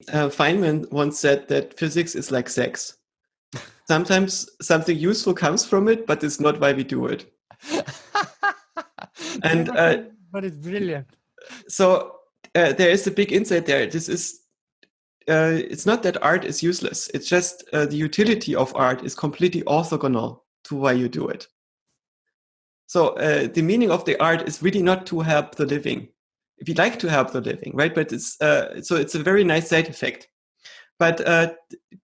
Feynman once said that physics is like sex. Sometimes something useful comes from it, but it's not why we do it. And but it's brilliant. So there is a big insight there. This is it's not that art is useless. It's just the utility of art is completely orthogonal to why you do it. So the meaning of the art is really not to help the living. We like to help the living, right? But it's so it's a very nice side effect. But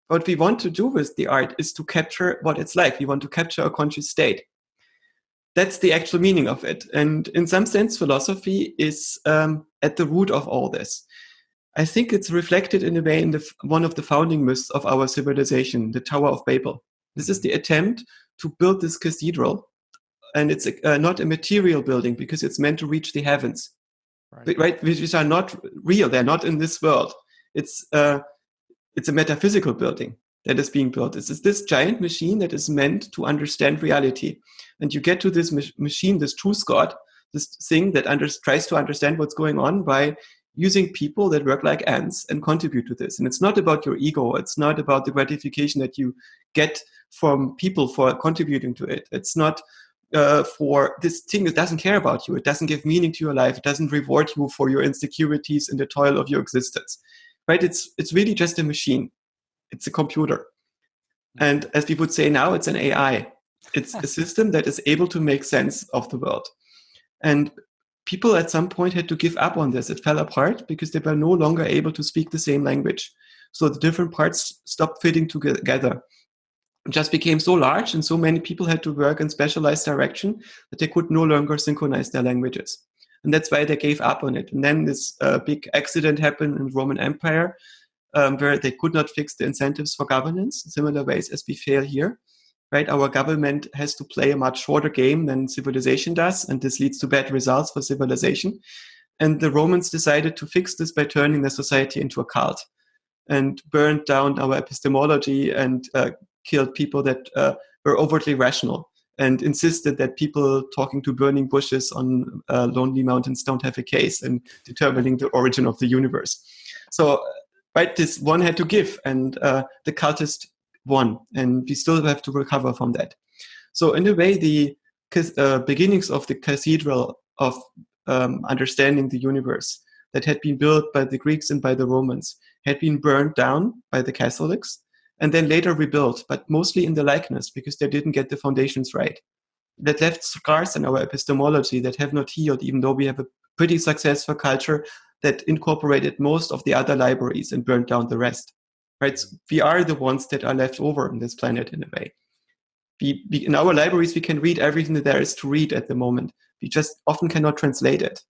what we want to do with the art is to capture what it's like. We want to capture a conscious state. That's the actual meaning of it. And in some sense, philosophy is at the root of all this. I think it's reflected in a way in one of the founding myths of our civilization, the Tower of Babel. This is the attempt to build this cathedral. And it's not a material building because it's meant to reach the heavens, right? Which are not real. They're not in this world. It's a metaphysical building that is being built. It's this giant machine that is meant to understand reality. And you get to this machine, this truth God, this thing that tries to understand what's going on by using people that work like ants and contribute to this. And it's not about your ego. It's not about the gratification that you get from people for contributing to it. It's not for this thing that doesn't care about you. It doesn't give meaning to your life. It doesn't reward you for your insecurities and the toil of your existence, right? It's really just a machine. It's a computer. And as we would say now, it's an AI. It's a system that is able to make sense of the world. And people at some point had to give up on this. It fell apart because they were no longer able to speak the same language. So the different parts stopped fitting together. It just became so large and so many people had to work in specialized direction that they could no longer synchronize their languages. And that's why they gave up on it. And then this big accident happened in the Roman Empire where they could not fix the incentives for governance in similar ways as we fail here. Right? Our government has to play a much shorter game than civilization does, and this leads to bad results for civilization. And the Romans decided to fix this by turning their society into a cult and burned down our epistemology and killed people that were overtly rational and insisted that people talking to burning bushes on lonely mountains don't have a case in determining the origin of the universe. So, right, this one had to give, and the cultist won, and we still have to recover from that. So in a way, the beginnings of the cathedral of understanding the universe that had been built by the Greeks and by the Romans had been burned down by the Catholics and then later rebuilt, but mostly in the likeness because they didn't get the foundations right. That left scars in our epistemology that have not healed, even though we have a pretty successful culture that incorporated most of the other libraries and burned down the rest. Right? So we are the ones that are left over on this planet in a way. In our libraries, we can read everything that there is to read at the moment. We just often cannot translate it.